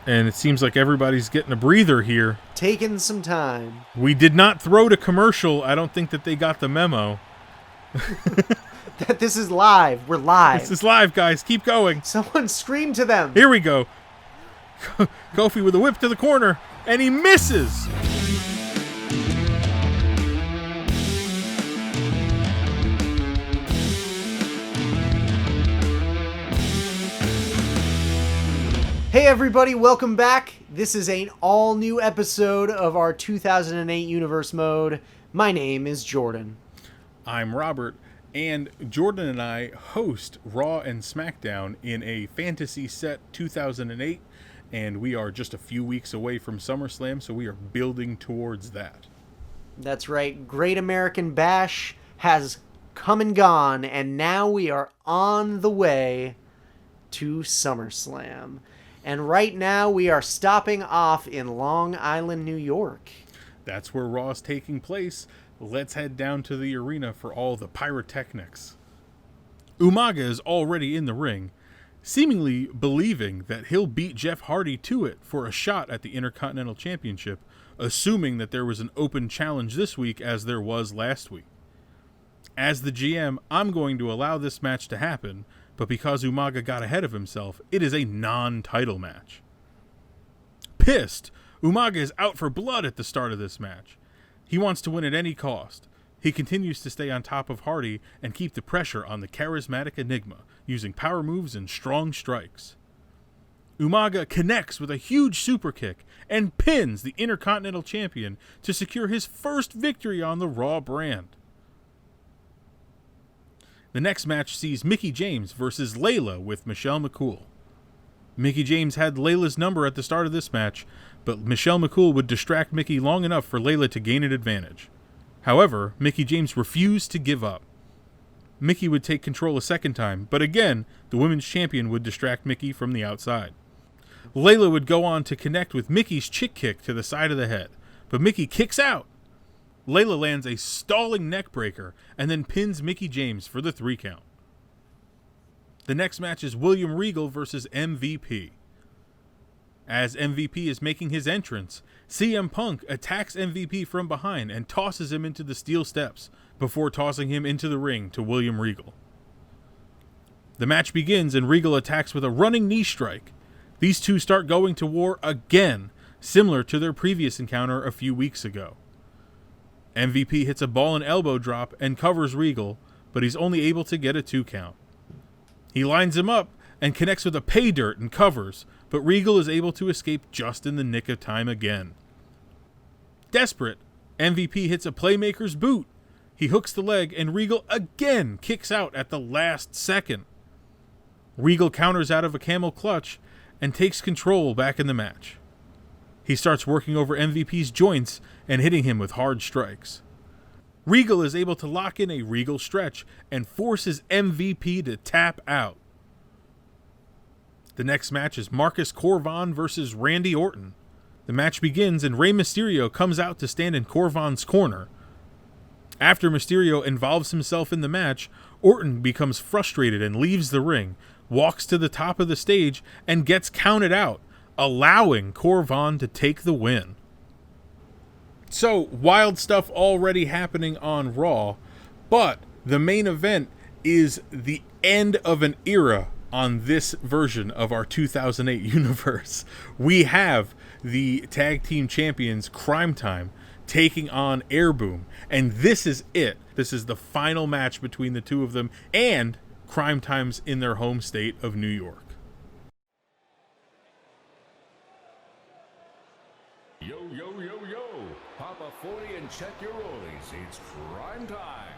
And it seems like everybody's getting a breather here. Taking some time. We did not throw to commercial. I don't think that they got the memo. That this is live. We're live. This is live, guys. Keep going. Someone scream to them. Here we go. Kofi with a whip to the corner, and he misses. Hey everybody, welcome back. This is an all-new episode of our 2008 Universe Mode. My name is Jordan. I'm Robert, and Jordan and I host Raw and SmackDown in a fantasy set 2008, and we are just a few weeks away from SummerSlam, so we are building towards that. That's right. Great American Bash has come and gone, and now we are on the way to SummerSlam. And right now, we are stopping off in Long Island, New York. That's where Raw is taking place. Let's head down to the arena for all the pyrotechnics. Umaga is already in the ring, seemingly believing that he'll beat Jeff Hardy to it for a shot at the Intercontinental Championship, assuming that there was an open challenge this week as there was last week. As the GM, I'm going to allow this match to happen, but because Umaga got ahead of himself, it is a non-title match. Pissed, Umaga is out for blood at the start of this match. He wants to win at any cost. He continues to stay on top of Hardy and keep the pressure on the charismatic Enigma, using power moves and strong strikes. Umaga connects with a huge super kick and pins the Intercontinental Champion to secure his first victory on the Raw brand. The next match sees Mickie James versus Layla with Michelle Mccool. Mickie James had Layla's number at the start of this match, but Michelle Mccool would distract Mickie long enough for Layla to gain an advantage. However, Mickie James refused to give up. Mickie would take control a second time, but again, the women's champion would distract Mickie from the outside. Layla would go on to connect with Mickie's chick kick to the side of the head, but Mickie kicks out. Layla lands a stalling neckbreaker and then pins Mickie James for the 3 count. The next match is William Regal versus MVP. As MVP is making his entrance, CM Punk attacks MVP from behind and tosses him into the steel steps before tossing him into the ring to William Regal. The match begins and Regal attacks with a running knee strike. These two start going to war again, similar to their previous encounter a few weeks ago. MVP hits a ball and elbow drop and covers Regal, but he's only able to get a 2 count. He lines him up and connects with a pay dirt and covers, but Regal is able to escape just in the nick of time again. Desperate, MVP hits a playmaker's boot. He hooks the leg and Regal again kicks out at the last second. Regal counters out of a camel clutch and takes control back in the match. He starts working over MVP's joints and hitting him with hard strikes. Regal is able to lock in a Regal stretch and forces MVP to tap out. The next match is Marcus Corvon versus Randy Orton. The match begins and Rey Mysterio comes out to stand in Corvon's corner. After Mysterio involves himself in the match, Orton becomes frustrated and leaves the ring, walks to the top of the stage, and gets counted out, allowing Corvon to take the win. So, wild stuff already happening on Raw, but the main event is the end of an era on this version of our 2008 universe. We have the tag team champions Cryme taking on Air Boom, and this is it. This is the final match between the two of them, and Cryme's in their home state of New York. Yo, yo, yo, yo. Pop a 40 and check your rollies. It's Cryme time.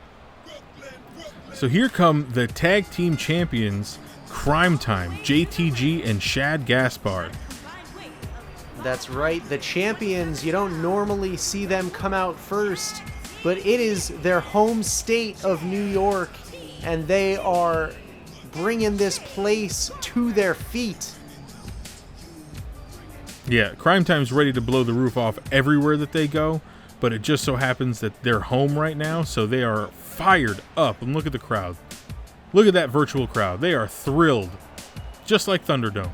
So here come the tag team champions, Cryme, JTG, and Shad Gaspard. That's right. The champions, you don't normally see them come out first, but it is their home state of New York, and they are bringing this place to their feet. Yeah, Cryme's ready to blow the roof off everywhere that they go, but it just so happens that they're home right now, so they are fired up. And look at the crowd. Look at that virtual crowd. They are thrilled, just like Thunderdome.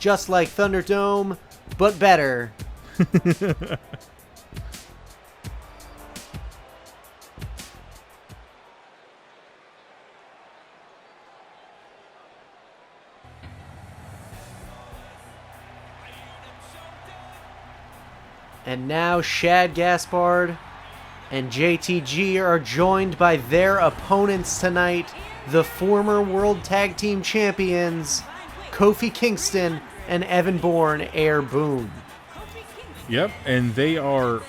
just like Thunderdome, but better. And now Shad Gaspard and JTG are joined by their opponents tonight, the former World Tag Team Champions, Kofi Kingston and Evan Bourne Air Boom. Yep, and they are,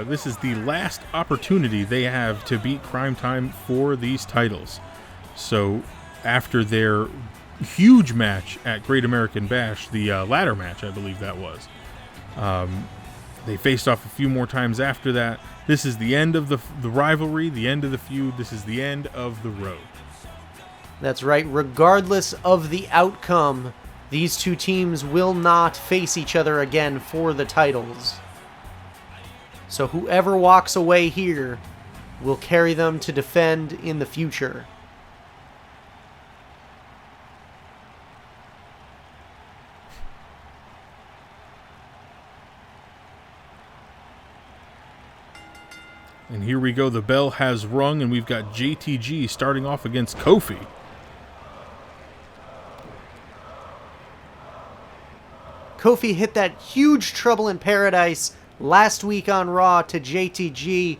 this is the last opportunity they have to beat Time for these titles. So after their huge match at Great American Bash, the ladder match, I believe that was, they faced off a few more times after that. This is the end of the rivalry, the end of the feud. This is the end of the road. That's right. Regardless of the outcome, these two teams will not face each other again for the titles. So whoever walks away here will carry them to defend in the future. And here we go. The bell has rung, and we've got JTG starting off against Kofi. Kofi hit that huge Trouble in Paradise last week on Raw to JTG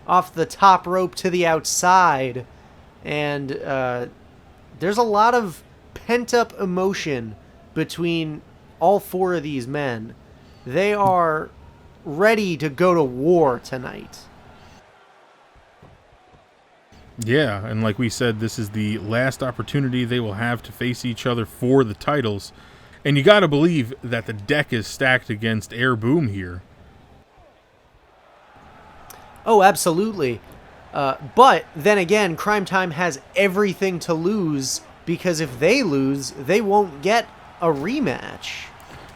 off the top rope to the outside. And there's a lot of pent-up emotion between all four of these men. They are ready to go to war tonight. Yeah, and like we said, this is the last opportunity they will have to face each other for the titles. And you got to believe that the deck is stacked against Air Boom here. Oh, absolutely. But then again, Time has everything to lose, because if they lose, they won't get a rematch.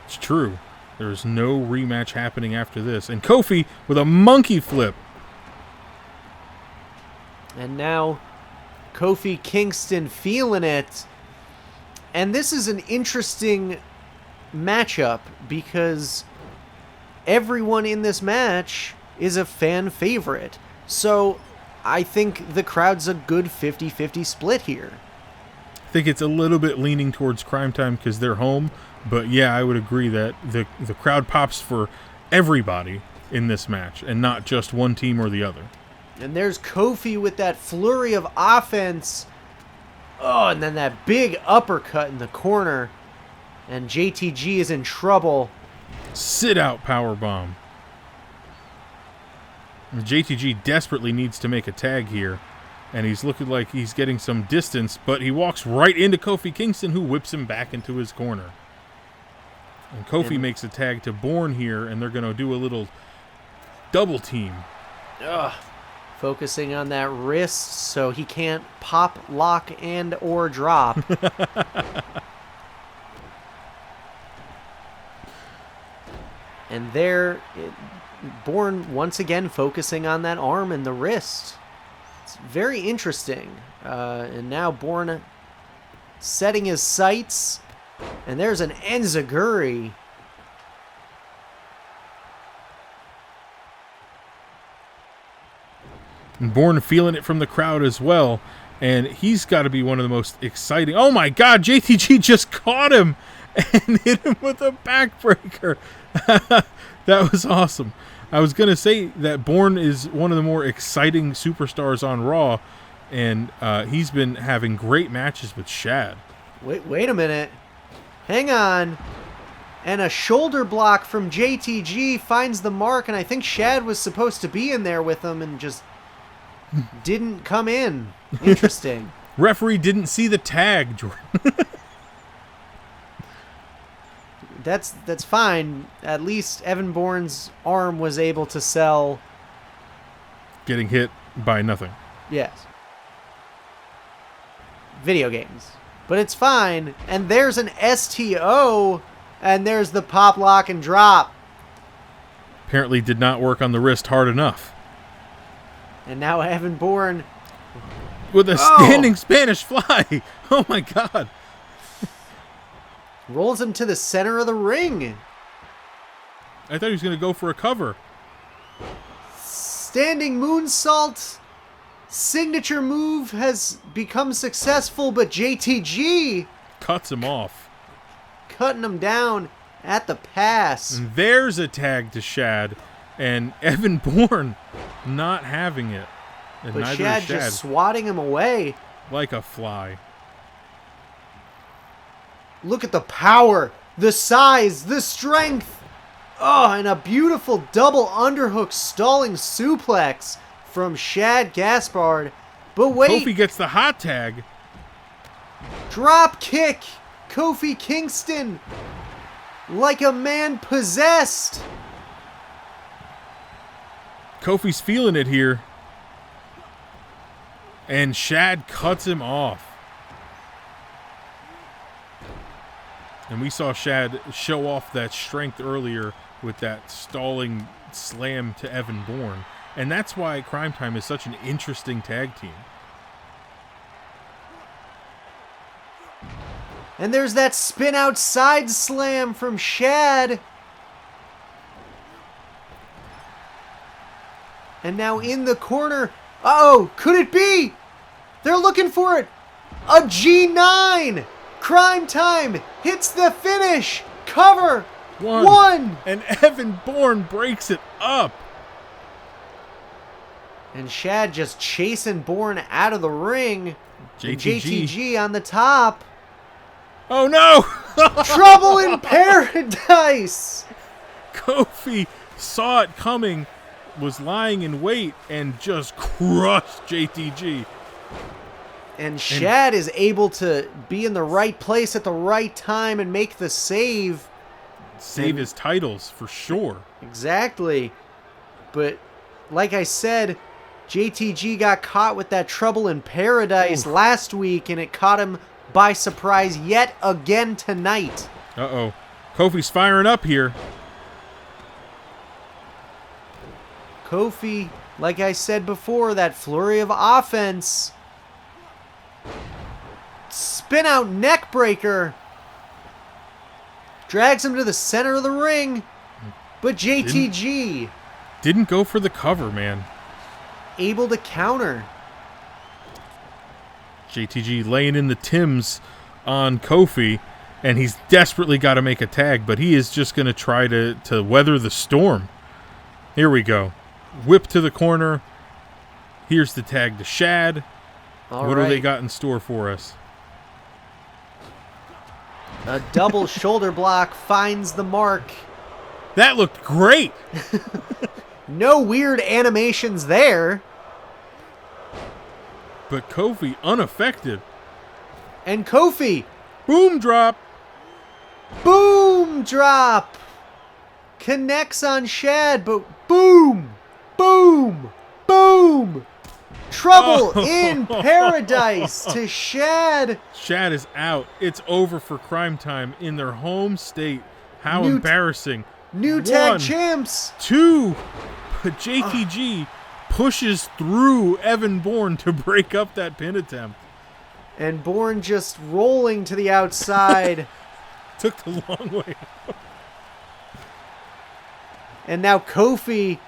It's true. There's no rematch happening after this. And Kofi with a monkey flip. And now Kofi Kingston feeling it. And this is an interesting matchup because everyone in this match is a fan favorite. So I think the crowd's a good 50-50 split here. I think it's a little bit leaning towards Time because they're home. But yeah, I would agree that the crowd pops for everybody in this match and not just one team or the other. And there's Kofi with that flurry of offense. Oh, and then that big uppercut in the corner. And JTG is in trouble. Sit out powerbomb. JTG desperately needs to make a tag here. And he's looking like he's getting some distance, but he walks right into Kofi Kingston, who whips him back into his corner. And Kofi makes a tag to Bourne here, and they're going to do a little double team. Ugh. Focusing on that wrist so he can't pop, lock, and or drop. And there, Bourne once again focusing on that arm and the wrist. It's very interesting. And now Bourne setting his sights. And there's an enziguri. And Bourne feeling it from the crowd as well. And he's got to be one of the most exciting. Oh my God, JTG just caught him and hit him with a backbreaker. That was awesome. I was going to say that Bourne is one of the more exciting superstars on Raw. And he's been having great matches with Shad. Wait a minute. Hang on. And a shoulder block from JTG finds the mark. And I think Shad was supposed to be in there with him and just didn't come in. Interesting. Referee didn't see the tag, Jordan. That's fine. At least Evan Bourne's arm was able to sell. Getting hit by nothing. Yes. Video games. But it's fine. And there's an STO. And there's the pop, lock, and drop. Apparently did not work on the wrist hard enough. And now Evan Bourne with a standing Spanish fly. Oh my God. Rolls him to the center of the ring. I thought he was going to go for a cover. Standing moonsault. Signature move has become successful, but JTG Cuts him off. cutting him down at the pass. And there's a tag to Shad. And Evan Bourne not having it. And But neither Shad is Shad. just swatting him away. Like a fly. Look at the power, the size, the strength. Oh, and a beautiful double underhook stalling suplex from Shad Gaspard. But wait, Kofi gets the hot tag. drop kick. Kofi Kingston like a man possessed. Kofi's feeling it here. And Shad cuts him off. And we saw Shad show off that strength earlier with that stalling slam to Evan Bourne. And that's why Cryme Tyme is such an interesting tag team. And there's that spin out side slam from Shad. And now in the corner. Uh-oh, could it be? They're looking for it. A G9. Cryme Tyme hits the finish. Cover. One. And Evan Bourne breaks it up. And Shad just chasing Bourne out of the ring. And JTG. JTG on the top. Oh no! Trouble in paradise. Kofi saw it coming, was lying in wait, and just crushed JTG. And Shad is able to be in the right place at the right time and make the save. Save his titles for sure. Exactly. But like I said, JTG got caught with that trouble in paradise last week, and it caught him by surprise yet again tonight. Uh-oh. Kofi's firing up here. Kofi, like I said before, that flurry of offense. Spin out neck breaker. Drags him to the center of the ring. But JTG Didn't go for the cover, man. able to counter. JTG laying in the Tims on Kofi, and he's desperately got to make a tag, but he is just going to try to weather the storm. Here we go. Whip to the corner. Here's the tag to Shad. All What right. do they got in store for us? A double shoulder block finds the mark. That looked great. No weird animations there. But Kofi unaffected. And Kofi, Boom drop. boom drop. Connects on Shad, but boom, boom, boom. Trouble in paradise to Shad. Shad is out. It's over for Cryme Tyme in their home state. How New- embarrassing. New tag One, champs. 2. But JTG pushes through Evan Bourne to break up that pin attempt. And Bourne just rolling to the outside. Took the long way. And now Kofi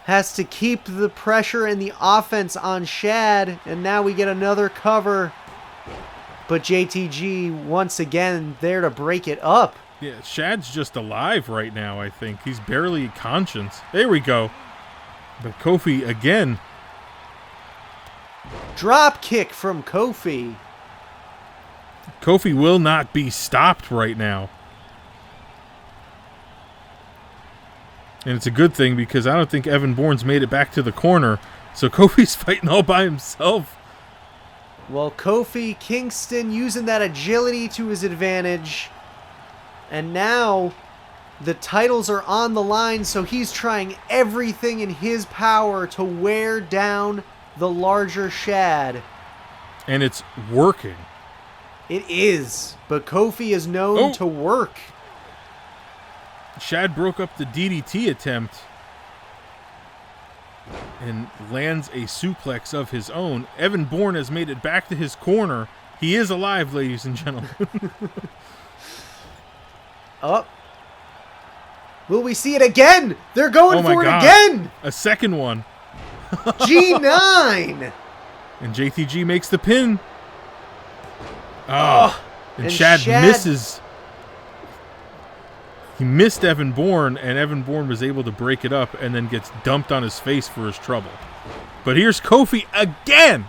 has to keep the pressure and the offense on Shad. And now we get another cover. But JTG, once again, there to break it up. Yeah, Shad's just alive right now, I think. He's barely conscious. There we go. But Kofi again. Drop kick from Kofi. Kofi will not be stopped right now. And it's a good thing because I don't think Evan Bourne's made it back to the corner. So Kofi's fighting all by himself. Well, Kofi Kingston using that agility to his advantage. And now the titles are on the line, so he's trying everything in his power to wear down the larger Shad. And it's working. It is, but Kofi is known to work. Shad broke up the DDT attempt and lands a suplex of his own. Evan Bourne has made it back to his corner. He is alive, ladies and gentlemen. Oh. Will we see it again? They're going for it again. A second one. G9. And JTG makes the pin. Oh. And Shad misses. He missed Evan Bourne, and Evan Bourne was able to break it up and then gets dumped on his face for his trouble. But here's Kofi again.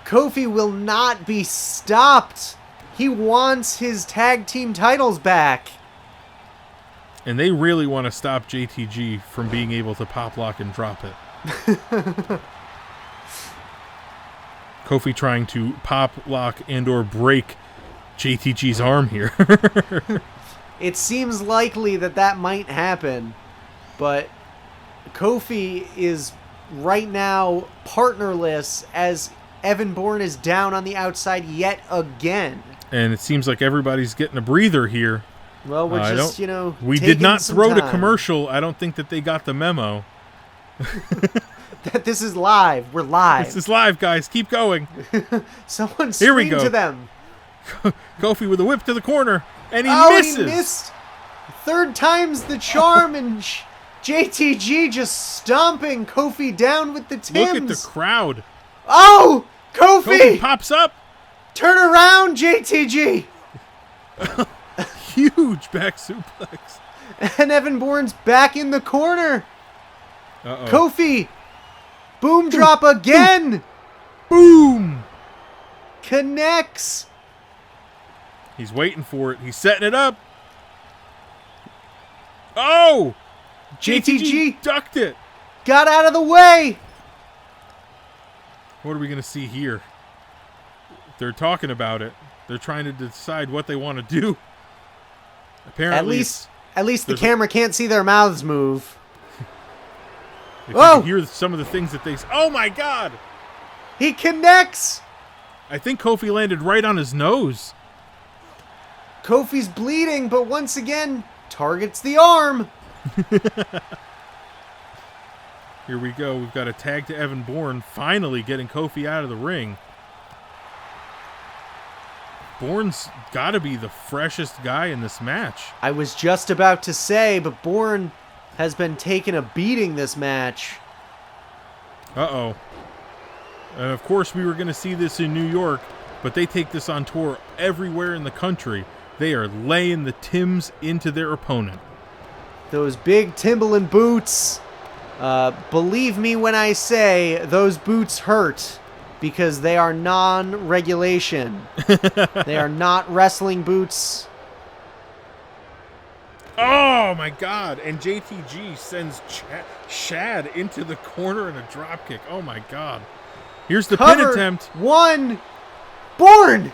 Kofi will not be stopped. He wants his tag team titles back. And they really want to stop JTG from being able to pop lock and drop it. Kofi trying to pop lock and or break JTG's arm here. It seems likely that might happen, but Kofi is right now partnerless as Evan Bourne is down on the outside yet again. And it seems like everybody's getting a breather here. Well, we're just, we did not throw to commercial. I don't think that they got the memo. That this is live. We're live. This is live, guys. Keep going. Someone scream to them. Kofi with a whip to the corner, and he misses. He missed. Third time's the charm, and JTG just stomping Kofi down with the Tims. Look at the crowd. Oh, Kofi pops up. Turn around, JTG. Huge back suplex. And Evan Bourne's back in the corner. Uh-oh. Kofi. Boom drop again. Boom. Connects. He's waiting for it. He's setting it up. Oh. JTG ducked it. Got out of the way. What are we going to see here? They're talking about it. They're trying to decide what they want to do. Apparently, at least the camera can't see their mouths move. If you can hear some of the things that they say. Oh my God! He connects. I think Kofi landed right on his nose. Kofi's bleeding, but once again targets the arm. Here we go. We've got a tag to Evan Bourne, finally getting Kofi out of the ring. Bourne's got to be the freshest guy in this match. I was just about to say, but Bourne has been taking a beating this match. Uh-oh. And of course we were going to see this in New York, but they take this on tour everywhere in the country. They are laying the Tims into their opponent. Those big Timberland boots. Believe me when I say those boots hurt. Because they are non-regulation. They are not wrestling boots. Oh, my God. And JTG sends Shad into the corner in a dropkick. Oh, my God. Here's the pin attempt. One. Bourne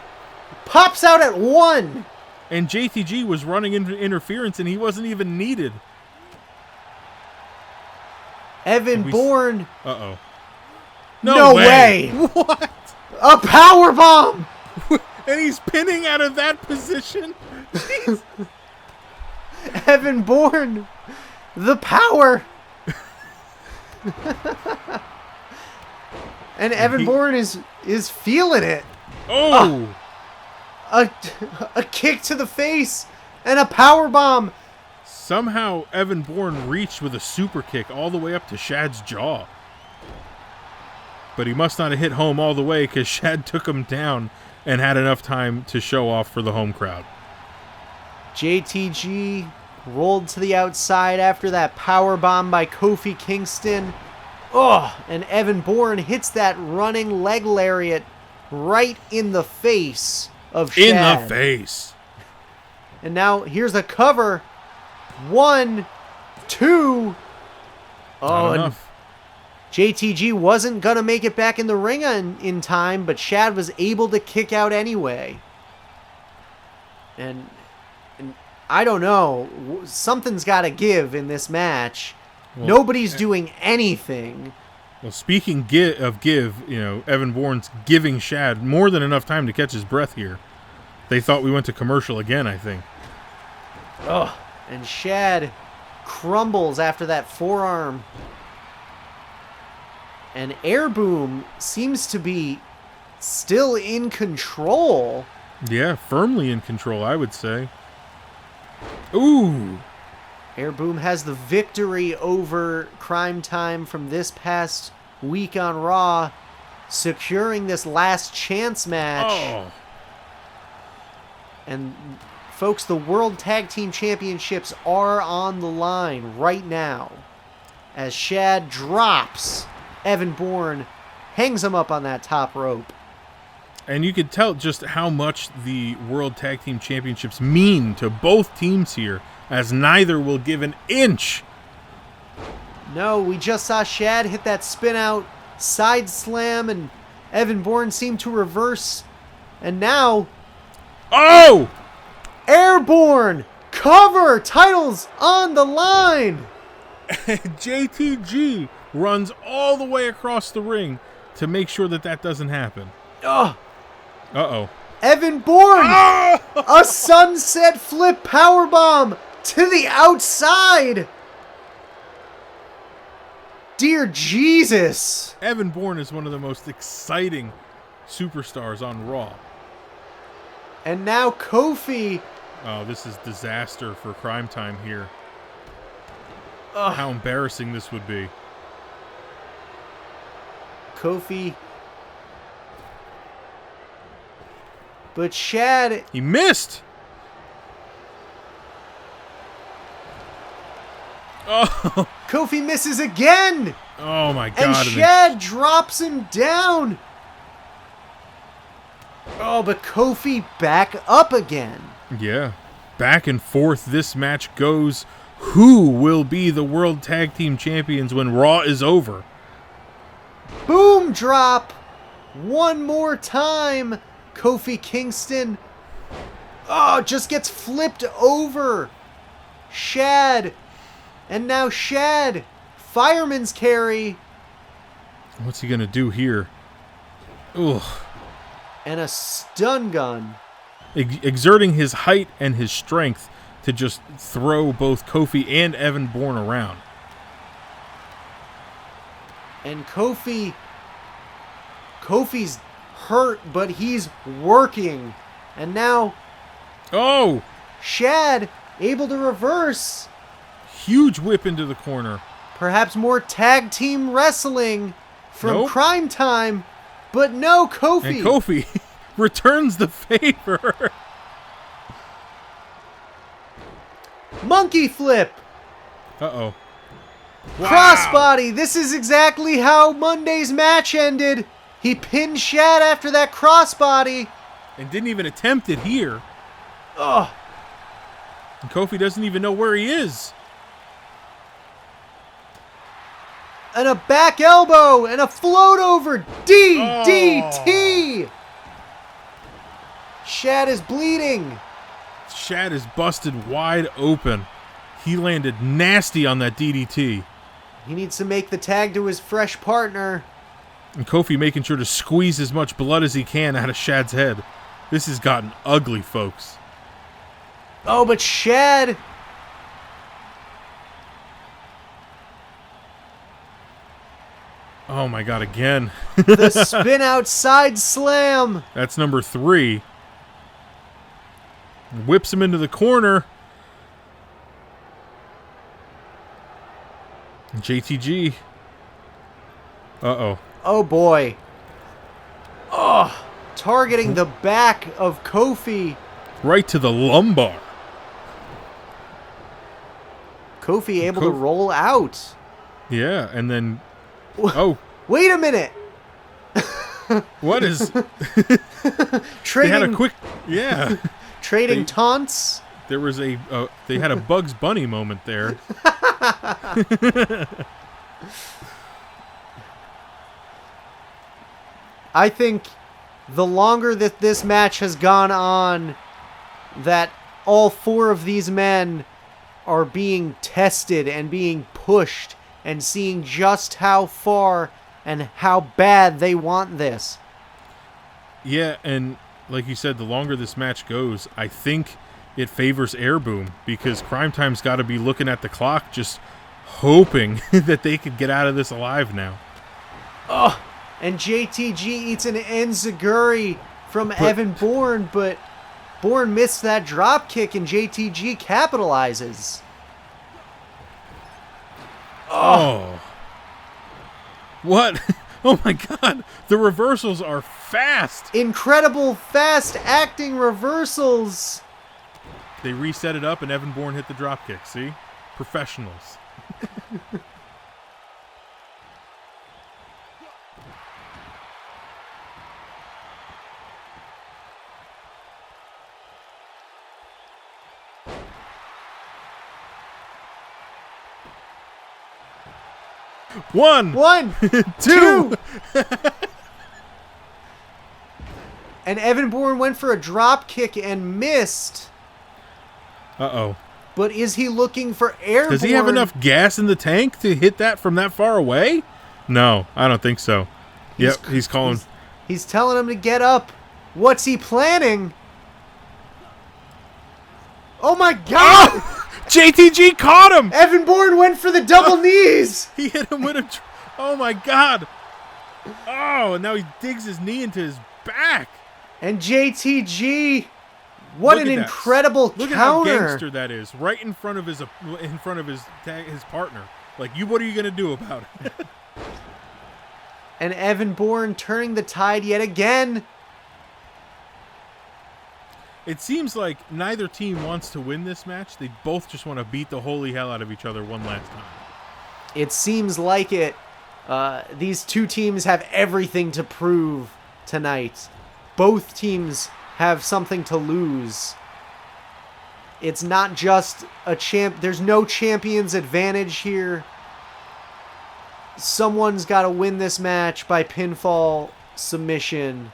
pops out at one. And JTG was running into interference, and he wasn't even needed. Evan Bourne. Uh-oh. No way. What? A power bomb. And he's pinning out of that position. Jeez. Evan Bourne, the power. And Evan Bourne is feeling it. Oh. A kick to the face and a power bomb. Somehow Evan Bourne reached with a super kick all the way up to Shad's jaw. But he must not have hit home all the way because Shad took him down and had enough time to show off for the home crowd. JTG rolled to the outside after that power bomb by Kofi Kingston. Oh, and Evan Bourne hits that running leg lariat right in the face of Shad. In the face. And now here's a cover. 1, 2. Not enough. JTG wasn't going to make it back in the ring in time, but Shad was able to kick out anyway. And I don't know. Something's got to give in this match. Well, nobody's doing anything. Well, speaking of give, Evan Bourne's giving Shad more than enough time to catch his breath here. They thought we went to commercial again, I think. Oh, and Shad crumbles after that forearm. And Air Boom seems to be still in control. Yeah, firmly in control, I would say. Ooh. Air Boom has the victory over Cryme Tyme from this past week on Raw, securing this last chance match. Oh. And folks, the World Tag Team Championships are on the line right now. As Shad drops Evan Bourne, hangs him up on that top rope. And you could tell just how much the World Tag Team Championships mean to both teams here, as neither will give an inch. No, we just saw Shad hit that spin out side slam, and Evan Bourne seemed to reverse. And now, Oh! Airborne! Cover! Titles on the line! JTG runs all the way across the ring to make sure that that doesn't happen. Ugh! Uh-oh. Evan Bourne! Oh! A sunset flip powerbomb to the outside! Dear Jesus! Evan Bourne is one of the most exciting superstars on Raw. And now Kofi. Oh, this is disaster for Cryme Tyme here. Ugh. How embarrassing this would be. Kofi. But Shad. He missed! Oh, Kofi misses again! oh my God. And then- Shad drops him down! Oh, but Kofi back up again. Yeah. Back and forth this match goes. Who will be the World Tag Team Champions when Raw is over? Boom drop! One more time! Kofi Kingston. Oh, just gets flipped over. Shad. And now Shad. Fireman's carry. What's he going to do here? Ugh. And a stun gun. Exerting his height and his strength to just throw both Kofi and Evan Bourne around. And Kofi's hurt, but he's working. And now Oh! Shad able to reverse. Huge whip into the corner. Perhaps more tag team wrestling from Nope. Cryme Tyme. But no, Kofi. And Kofi returns the favor. Monkey flip. Uh-oh. Crossbody. This is exactly how Monday's match ended. He pinned Shad after that crossbody. And didn't even attempt it here. Ugh. And Kofi doesn't even know where he is. And a back elbow and a float over DDT. Shad is bleeding. Shad is busted wide open. He landed nasty on that DDT. He needs to make the tag to his fresh partner. And Kofi making sure to squeeze as much blood as he can out of Shad's head. This has gotten ugly, folks. Oh, but Shad. Oh my God, again. The spin outside slam. That's number 3. Whips him into the corner. JTG. Uh-oh. Oh boy. Oh, targeting the back of Kofi. Right to the lumbar. Kofi able to roll out. Yeah, and then... Oh, Wait a minute. what is... Trading, They had a quick... Yeah. trading they- taunts. There was a... they had a Bugs Bunny moment there. I think the longer that this match has gone on, that all 4 of these men are being tested and being pushed and seeing just how far and how bad they want this. Yeah, and like you said, the longer this match goes, I think it favors Airboom because Cryme Tyme's got to be looking at the clock just hoping that they could get out of this alive now. Oh, and JTG eats an enziguri from Evan Bourne, but Bourne missed that drop kick and JTG capitalizes. Oh. What? Oh my god. The reversals are fast. Incredible fast acting reversals. They reset it up and Evan Bourne hit the drop kick. See? Professionals. One, two. And Evan Bourne went for a drop kick and missed. Uh-oh. But is he looking for airborne? Does he have enough gas in the tank to hit that from that far away? No, I don't think so. He's calling. He's telling him to get up. What's he planning? Oh my god! Oh! JTG caught him! Evan Bourne went for the double knees! He hit him with a... Oh my god! Oh, and now he digs his knee into his back. And JTG... What an incredible counter! Look at how gangster that is, right in front of his partner. Like, what are you gonna do about it? And Evan Bourne turning the tide yet again. It seems like neither team wants to win this match. They both just want to beat the holy hell out of each other one last time. It seems like it. These two teams have everything to prove tonight. Both teams have something to lose. It's not just a champ. There's no champion's advantage here. Someone's got to win this match by pinfall submission.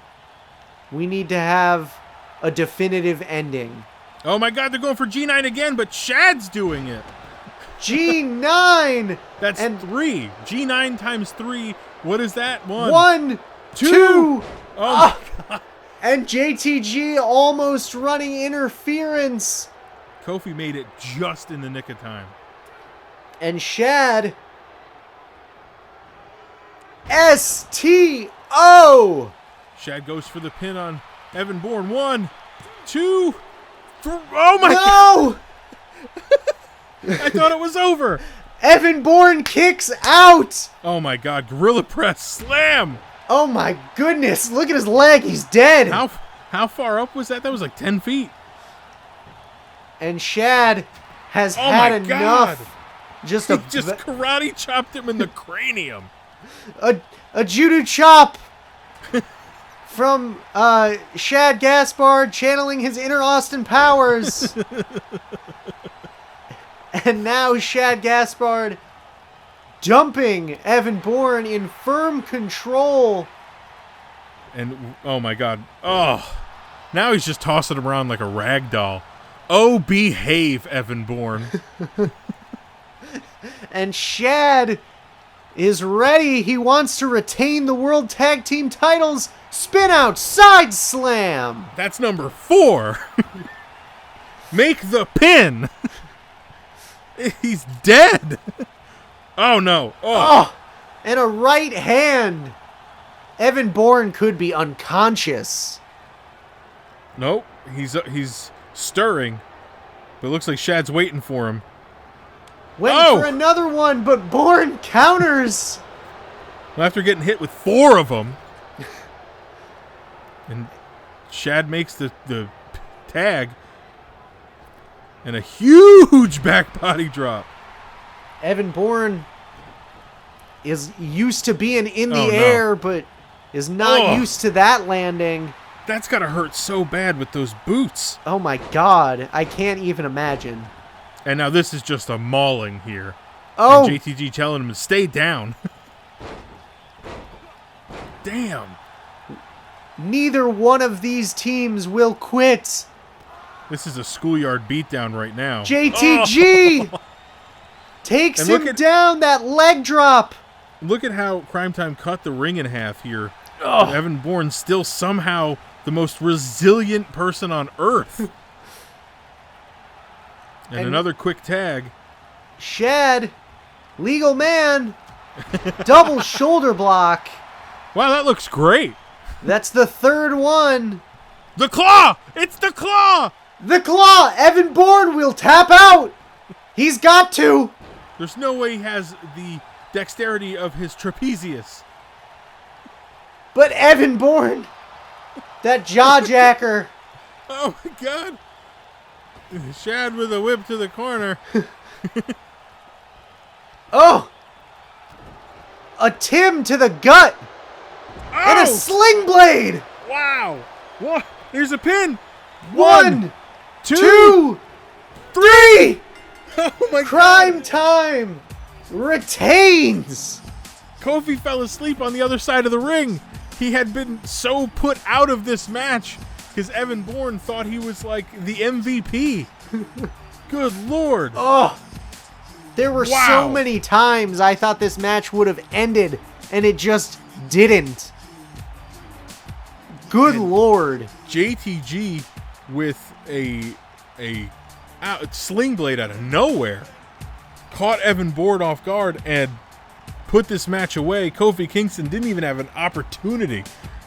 We need to have a definitive ending. Oh my god, they're going for G9 again, but Shad's doing it. G9! That's 3. G9 times 3. What is that? 1, 2. Oh my god. And JTG almost running interference. Kofi made it just in the nick of time. And Shad. STO! Shad goes for the pin on Evan Bourne. 1, 2, 3. Oh my god! I thought it was over. Evan Bourne kicks out. Oh my god, Gorilla Press slam. Oh my goodness, look at his leg, he's dead. How far up was that? That was like 10 feet. And Shad has had enough. God. He just karate chopped him in the cranium. A judo chop from Shad Gaspard channeling his inner Austin Powers. And now Shad Gaspard dumping Evan Bourne in firm control. And, oh my god. Oh, now he's just tossing him around like a rag doll. Oh, behave, Evan Bourne. And Shad is ready. He wants to retain the World Tag Team titles. Spin out, side slam. That's number 4. Make the pin. He's dead. Oh, no. Oh. And a right hand. Evan Bourne could be unconscious. Nope. He's stirring. But it looks like Shad's waiting for him. Waiting for another one, but Bourne counters. Well, after getting hit with 4 of them. And Shad makes the tag. And a huge back body drop. Evan Bourne is used to being in the air, but is not used to that landing. That's got to hurt so bad with those boots. Oh my god, I can't even imagine. And now this is just a mauling here. Oh! And JTG telling him to stay down. Damn. Neither one of these teams will quit. This is a schoolyard beatdown right now. JTG takes him down, that leg drop. Look at how Cryme Tyme cut the ring in half here. Evan Bourne still somehow the most resilient person on earth. And another quick tag. Shad, legal man, double shoulder block. Wow, that looks great. That's the third one. The Claw! It's the Claw! The Claw! Evan Bourne will tap out! He's got to! There's no way he has the dexterity of his trapezius. But Evan Bourne! That jaw-jacker! Oh my god! Shad with a whip to the corner. Oh! A Tim to the gut! And a sling blade! Wow! What? There's a pin! One, two, 3! Oh my Cryme god! Tyme retains! Kofi fell asleep on the other side of the ring. He had been so put out of this match because Evan Bourne thought he was like the MVP. Good lord. Oh! There were Wow. so many times I thought this match would have ended, and it just didn't. Good lord. JTG with a sling blade out of nowhere caught Evan Bourne off guard and put this match away. Kofi Kingston didn't even have an opportunity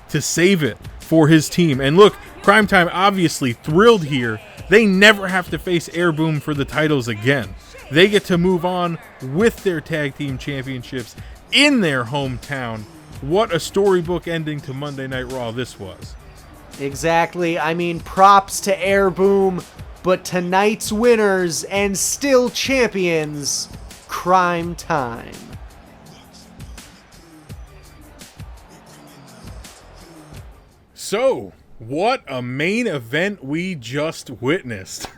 to save it for his team. And look, Cryme Tyme obviously thrilled here. They never have to face Air Boom for the titles again. They get to move on with their tag team championships in their hometown. What a storybook ending to Monday Night Raw this was. Exactly. I mean, props to Air Boom, but tonight's winners and still champions, Cryme Tyme. So, what a main event we just witnessed.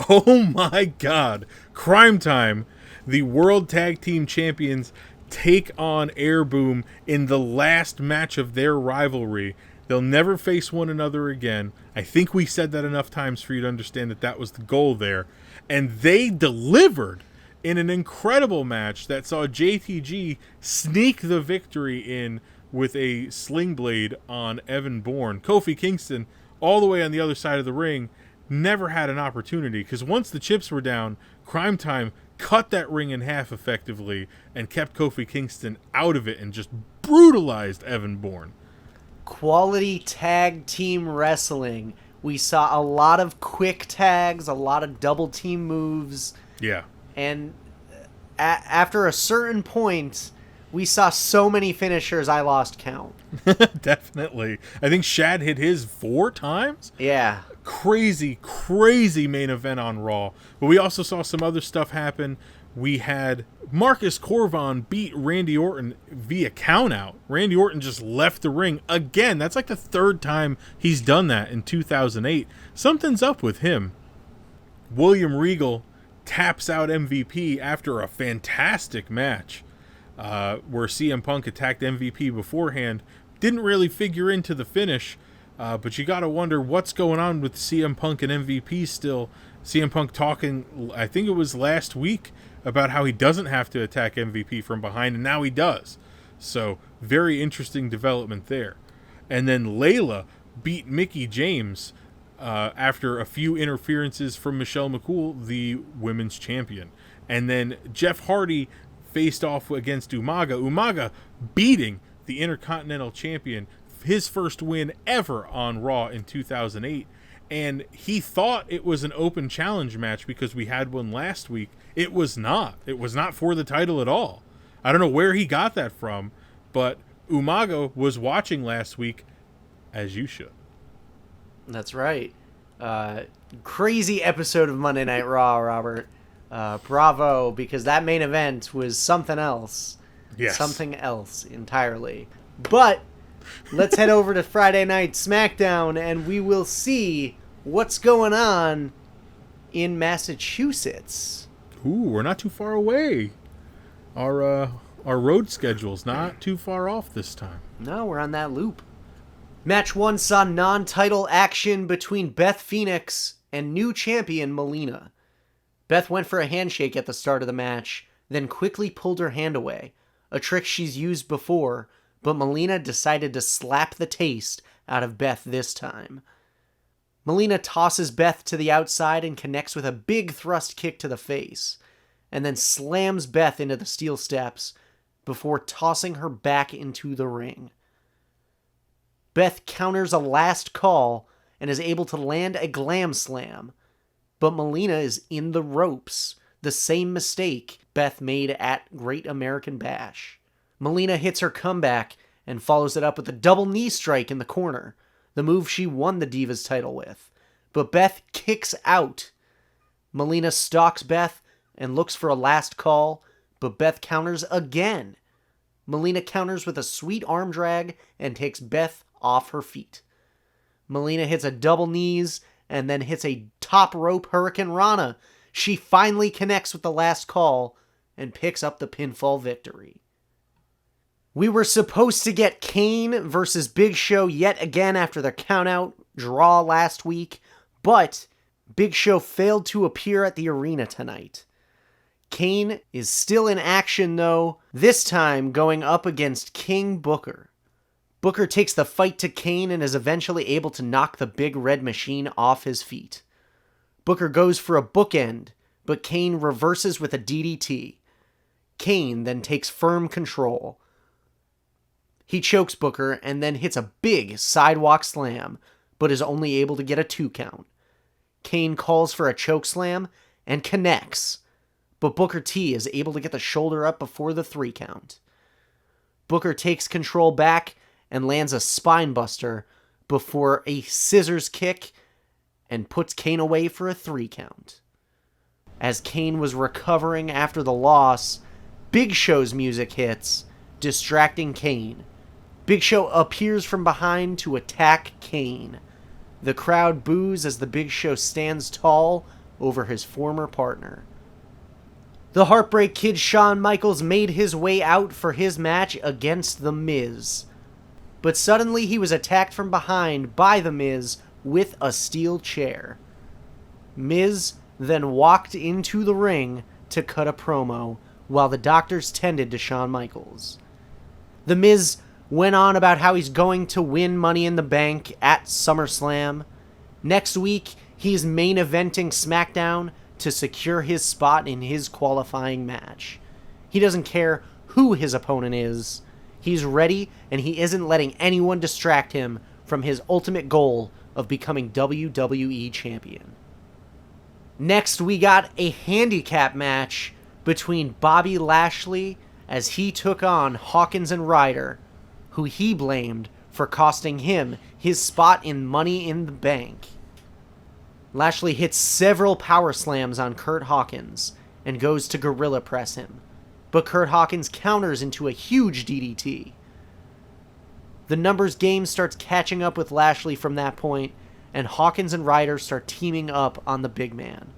Oh my god. Cryme Tyme, the World Tag Team Champions, take on Air Boom in the last match of their rivalry. They'll never face one another again. I think we said that enough times for you to understand that that was the goal there. And they delivered in an incredible match that saw JTG sneak the victory in with a sling blade on Evan Bourne. Kofi Kingston, all the way on the other side of the ring, never had an opportunity because once the chips were down, Cryme Tyme cut that ring in half effectively and kept Kofi Kingston out of it and just brutalized Evan Bourne. Quality tag team wrestling. We saw a lot of quick tags, a lot of double team moves. Yeah. And after a certain point, we saw so many finishers I lost count. Definitely. I think Shad hit his 4 times. Yeah. Crazy main event on Raw. But we also saw some other stuff happen. We had Marcus Corvon beat Randy Orton via countout. Randy Orton just left the ring again. That's like the 3rd time he's done that in 2008. Something's up with him. William Regal taps out MVP after a fantastic match where CM Punk attacked MVP beforehand. Didn't really figure into the finish, but you got to wonder what's going on with CM Punk and MVP still. CM Punk talking, I think it was last week, about how he doesn't have to attack MVP from behind, and now he does. So, very interesting development there. And then Layla beat Mickie James after a few interferences from Michelle Mccool, the women's champion. And then Jeff Hardy faced off against Umaga. Umaga beating the Intercontinental Champion, his first win ever on Raw in 2008. And he thought it was an open challenge match because we had one last week. It was not. It was not for the title at all. I don't know where he got that from, but Umaga was watching last week, as you should. That's right. Crazy episode of Monday Night Raw, Robert. Bravo, because that main event was something else. Yes. Something else entirely. But let's head over to Friday Night SmackDown and we will see what's going on in Massachusetts. Ooh, we're not too far away. Our road schedule's not too far off this time. No, we're on that loop. Match 1 saw non-title action between Beth Phoenix and new champion Molina. Beth went for a handshake at the start of the match, then quickly pulled her hand away, a trick she's used before, but Molina decided to slap the taste out of Beth this time. Molina tosses Beth to the outside and connects with a big thrust kick to the face, and then slams Beth into the steel steps before tossing her back into the ring. Beth counters a last call and is able to land a glam slam. But Molina is in the ropes, the same mistake Beth made at Great American Bash. Molina hits her comeback and follows it up with a double knee strike in the corner, the move she won the Divas title with. But Beth kicks out. Molina stalks Beth and looks for a last call, but Beth counters again. Molina counters with a sweet arm drag and takes Beth off her feet. Molina hits a double knees and then hits a top rope Hurricane Rana. She finally connects with the last call and picks up the pinfall victory. We were supposed to get Kane versus Big Show yet again after the countout draw last week, but Big Show failed to appear at the arena tonight. Kane is still in action though, this time going up against King Booker. Booker takes the fight to Kane and is eventually able to knock the Big Red Machine off his feet. Booker goes for a bookend, but Kane reverses with a DDT. Kane then takes firm control. He chokes Booker and then hits a big sidewalk slam, but is only able to get a 2 count. Kane calls for a choke slam and connects, but Booker T is able to get the shoulder up before the 3 count. Booker takes control back and lands a spine buster before a scissors kick and puts Kane away for a 3 count. As Kane was recovering after the loss, Big Show's music hits, distracting Kane. Big Show appears from behind to attack Kane. The crowd boos as the Big Show stands tall over his former partner. The Heartbreak Kid Shawn Michaels made his way out for his match against The Miz. But suddenly he was attacked from behind by The Miz with a steel chair. Miz then walked into the ring to cut a promo while the doctors tended to Shawn Michaels. The Miz went on about how he's going to win Money in the Bank at SummerSlam. Next week, he's main eventing SmackDown to secure his spot in his qualifying match. He doesn't care who his opponent is. He's ready, and he isn't letting anyone distract him from his ultimate goal of becoming WWE Champion. Next, we got a handicap match between Bobby Lashley as he took on Hawkins and Ryder, who he blamed for costing him his spot in Money in the Bank. Lashley hits several power slams on Curt Hawkins and goes to gorilla press him, but Curt Hawkins counters into a huge DDT. The numbers game starts catching up with Lashley from that point, and Hawkins and Ryder start teaming up on the big man.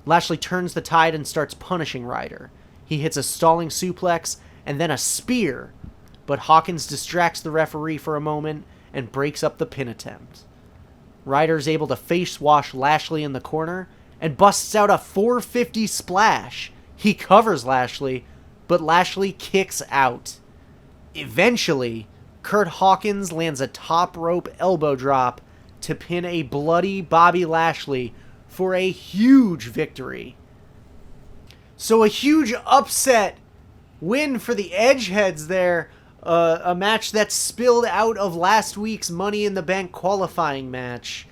Lashley turns the tide and starts punishing Ryder. He hits a stalling suplex and then a spear, but Hawkins distracts the referee for a moment and breaks up the pin attempt. Ryder's able to face wash Lashley in the corner and busts out a 450 splash. He covers Lashley, but Lashley kicks out. Eventually, Curt Hawkins lands a top rope elbow drop to pin a bloody Bobby Lashley for a huge victory. So a huge upset win for the Edgeheads there. A match that spilled out of last week's Money in the Bank qualifying match.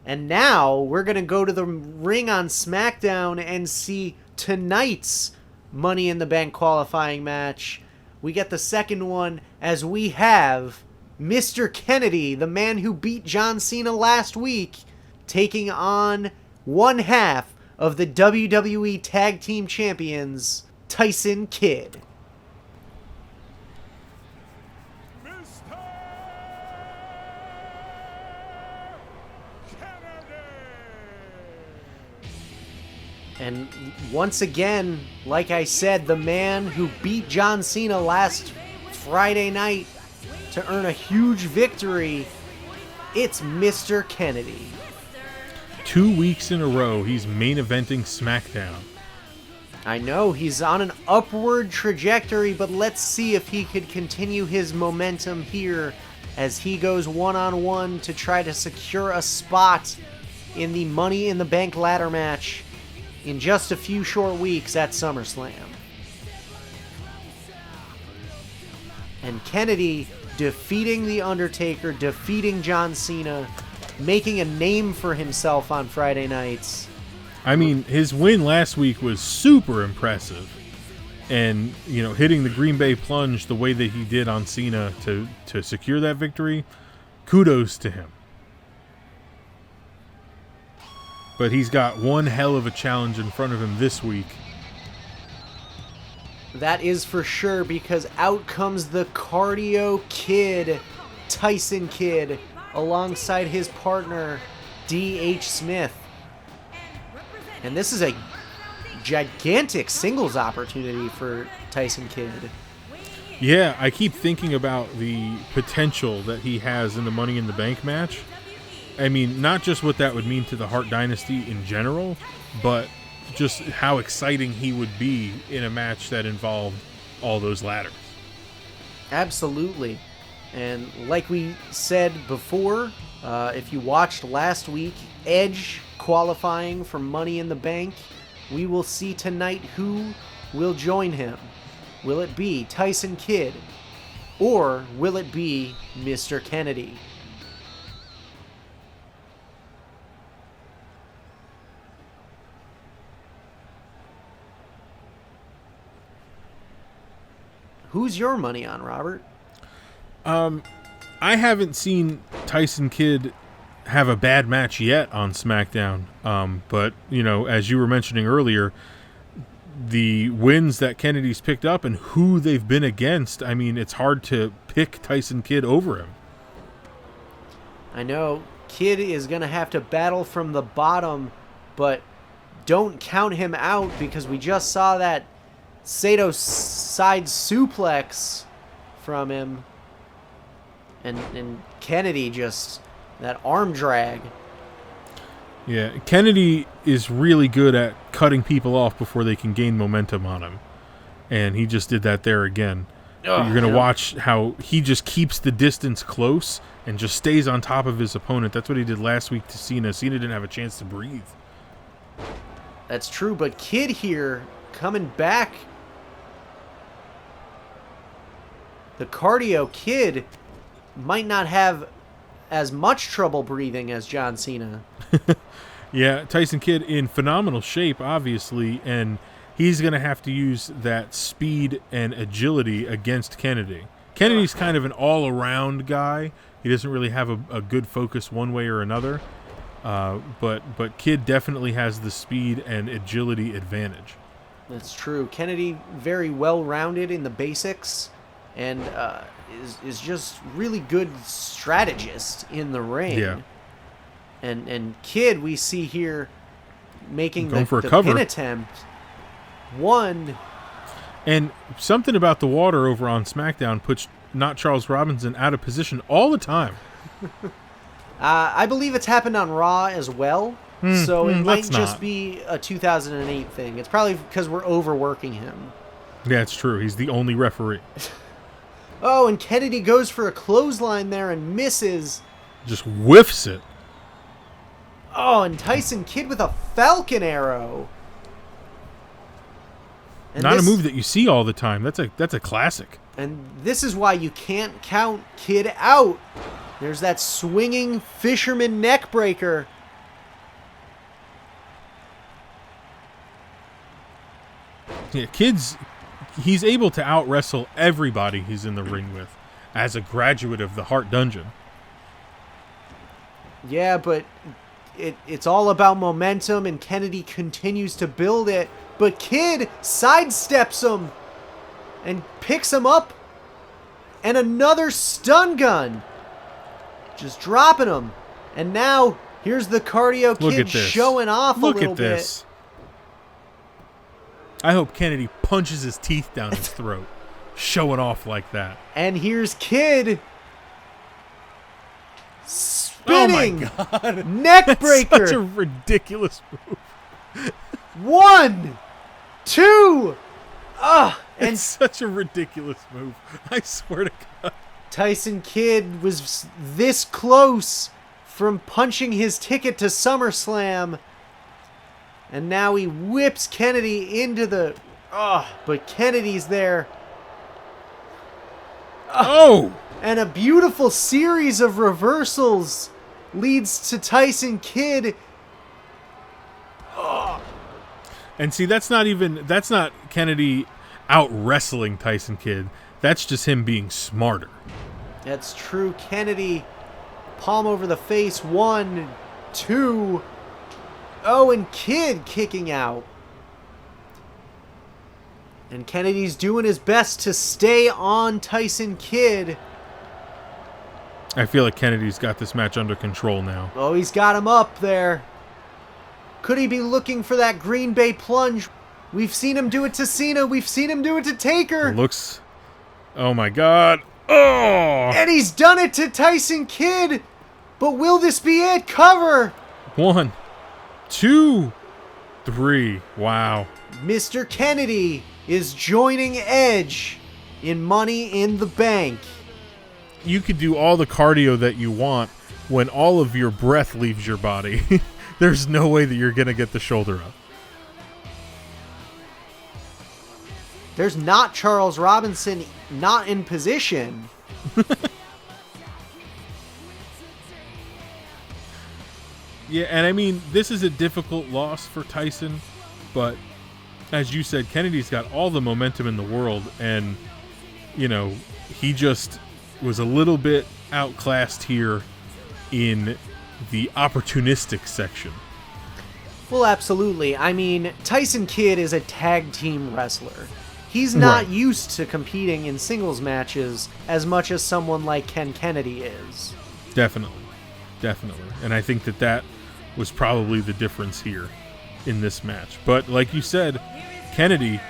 And now we're going to go to the ring on SmackDown and see tonight's Money in the Bank qualifying match. We get the second one as we have Mr. Kennedy, the man who beat John Cena last week, taking on one half of the WWE Tag Team Champions, Tyson Kidd. And once again, like I said, the man who beat John Cena last Friday night to earn a huge victory, it's Mr. Kennedy. 2 weeks in a row, he's main eventing SmackDown. I know, he's on an upward trajectory, but let's see if he could continue his momentum here as he goes one-on-one to try to secure a spot in the Money in the Bank ladder match in just a few short weeks at SummerSlam. And Kennedy defeating The Undertaker, defeating John Cena, making a name for himself on Friday nights. I mean, his win last week was super impressive. And, you know, hitting the Green Bay plunge the way that he did on Cena to secure that victory, kudos to him. But he's got one hell of a challenge in front of him this week. That is for sure, because out comes the Cardio Kid, Tyson Kidd, alongside his partner, D.H. Smith. And this is a gigantic singles opportunity for Tyson Kidd. Yeah, I keep thinking about the potential that he has in the Money in the Bank match. I mean, not just what that would mean to the Hart Dynasty in general, but just how exciting he would be in a match that involved all those ladders. Absolutely. And like we said before, if you watched last week, Edge qualifying for Money in the Bank, we will see tonight who will join him. Will it be Tyson Kidd, or will it be Mr. Kennedy? Who's your money on, Robert? I haven't seen Tyson Kidd have a bad match yet on SmackDown. But, you know, as you were mentioning earlier, the wins that Kennedy's picked up and who they've been against, I mean, it's hard to pick Tyson Kidd over him. I know Kidd is going to have to battle from the bottom, but don't count him out, because we just saw that Sato side suplex from him. And Kennedy just, that arm drag. Yeah, Kennedy is really good at cutting people off before they can gain momentum on him. And he just did that there again. You're going to watch how he just keeps the distance close and just stays on top of his opponent. That's what he did last week to Cena. Cena didn't have a chance to breathe. That's true, but Kidd here coming back. The Cardio Kid might not have as much trouble breathing as John Cena. Yeah, Tyson Kidd in phenomenal shape, obviously, and he's going to have to use that speed and agility against Kennedy. Kennedy's kind of an all-around guy. He doesn't really have a good focus one way or another, but Kidd definitely has the speed and agility advantage. That's true. Kennedy very well-rounded in the basics, and is just really good strategist in the ring. Yeah. And Kidd, we see here making Going for a the cover. pin attempt. One. And something about the water over on SmackDown puts not Charles Robinson out of position all the time. I believe it's happened on Raw as well. So it might let's just not. be a 2008 thing. It's probably because we're overworking him. Yeah, it's true. He's the only referee. Oh, and Kennedy goes for a clothesline there and misses. Just whiffs it. Oh, and Tyson Kidd with a Falcon Arrow. And Not a move that you see all the time. That's a classic. And this is why you can't count Kidd out. There's that swinging fisherman neck breaker. Yeah, he's able to out-wrestle everybody he's in the ring with as a graduate of the Hart Dungeon. Yeah, but it's all about momentum, and Kennedy continues to build it. But Kidd sidesteps him and picks him up. And another stun gun. Just dropping him. And now, here's the Cardio Kid showing off a little bit. I hope Kennedy punches his teeth down his throat, showing off like that. And here's Kidd. Spinning. Oh my God. Neck breaker. Such a ridiculous move. 1, 2. And It's such a ridiculous move. I swear to God. Tyson Kidd was this close from punching his ticket to SummerSlam. And now he whips Kennedy into the... but Kennedy's there. Oh! And a beautiful series of reversals leads to Tyson Kidd. And see, that's not Kennedy out wrestling Tyson Kidd. That's just him being smarter. That's true. Kennedy, palm over the face. 1, 2. Oh, and Kidd kicking out. And Kennedy's doing his best to stay on Tyson Kidd. I feel like Kennedy's got this match under control now. Oh, he's got him up there. Could he be looking for that Green Bay plunge? We've seen him do it to Cena. We've seen him do it to Taker. Looks... Oh, my God. Oh! And he's done it to Tyson Kidd. But will this be it? Cover. 1, 2, 3. Wow. Mr. Kennedy is joining Edge in Money in the Bank. You could do all the cardio that you want when all of your breath leaves your body. There's no way that you're going to get the shoulder up. There's not Charles Robinson not in position. Yeah, and I mean, this is a difficult loss for Tyson, but as you said, Kennedy's got all the momentum in the world, and, you know, he just was a little bit outclassed here in the opportunistic section. Well, absolutely. I mean, Tyson Kidd is a tag team wrestler. He's not used to competing in singles matches as much as someone like Ken Kennedy is. Definitely. And I think that was probably the difference here in this match. But like you said, Kennedy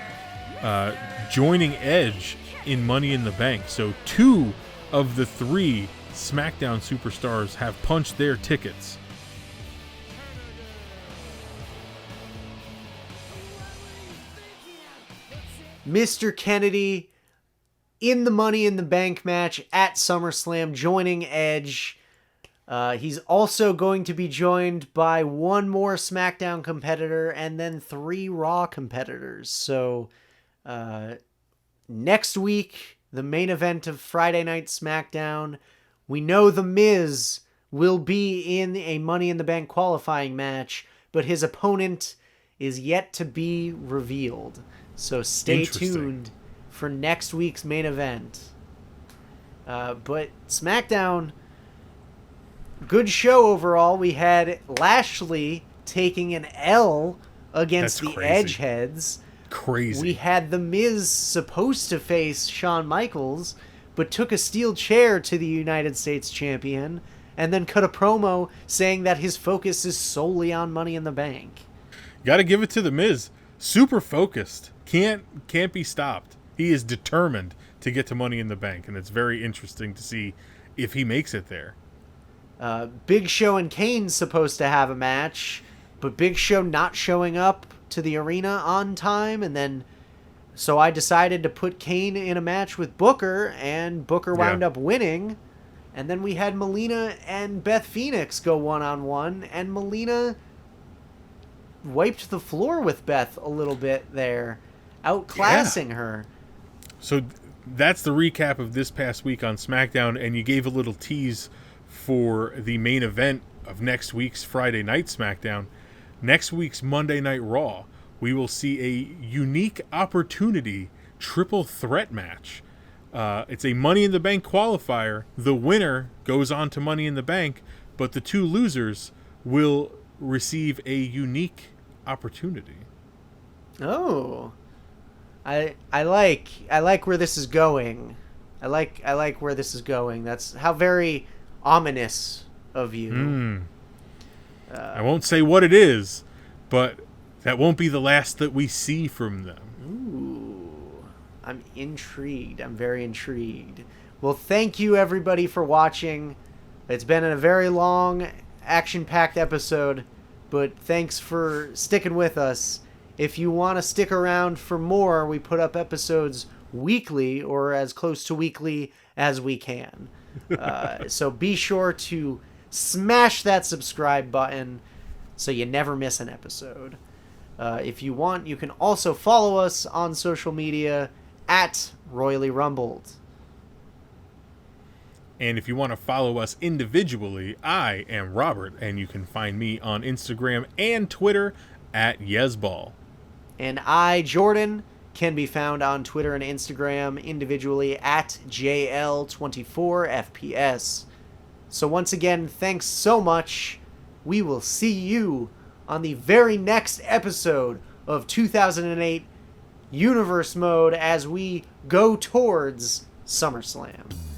joining Edge in Money in the Bank. So 2 of the 3 SmackDown superstars have punched their tickets. Mr. Kennedy in the Money in the Bank match at SummerSlam, joining Edge. He's also going to be joined by 1 more SmackDown competitor and then 3 Raw competitors. So next week, the main event of Friday Night SmackDown, we know The Miz will be in a Money in the Bank qualifying match, but his opponent is yet to be revealed. So stay tuned for next week's main event. But SmackDown, good show overall. We had Lashley taking an L against the Edgeheads. Crazy. We had The Miz supposed to face Shawn Michaels, but took a steel chair to the United States champion, and then cut a promo saying that his focus is solely on Money in the Bank. Got to give it to The Miz. Super focused. Can't be stopped. He is determined to get to Money in the Bank, and it's very interesting to see if he makes it there. Big Show and Kane's supposed to have a match, but Big Show not showing up to the arena on time, and then so I decided to put Kane in a match with Booker, and Booker wound up winning. And then we had Molina and Beth Phoenix go one-on-one, and Molina wiped the floor with Beth a little bit there, outclassing her. So that's the recap of this past week on SmackDown, and you gave a little tease for the main event of next week's Friday Night SmackDown. Next week's Monday Night Raw, we will see a unique opportunity triple threat match. It's a Money in the Bank qualifier. The winner goes on to Money in the Bank, but the 2 losers will receive a unique opportunity. Oh, I like where this is going. I like where this is going. That's how very ominous of you. I won't say what it is, but that won't be the last that we see from them. Ooh, I'm intrigued. I'm very intrigued. Well, thank you everybody for watching. It's been a very long, action-packed episode, but thanks for sticking with us. If you want to stick around for more, we put up episodes weekly or as close to weekly as we can. So be sure to smash that subscribe button so you never miss an episode. If you want, you can also follow us on social media at Royally Rumbled. And if you want to follow us individually, I am Robert, and you can find me on Instagram and Twitter at Yesball. And I, Jordan, can be found on Twitter and Instagram individually at JL24FPS. So once again, thanks so much. We will see you on the very next episode of 2008 Universe Mode as we go towards SummerSlam.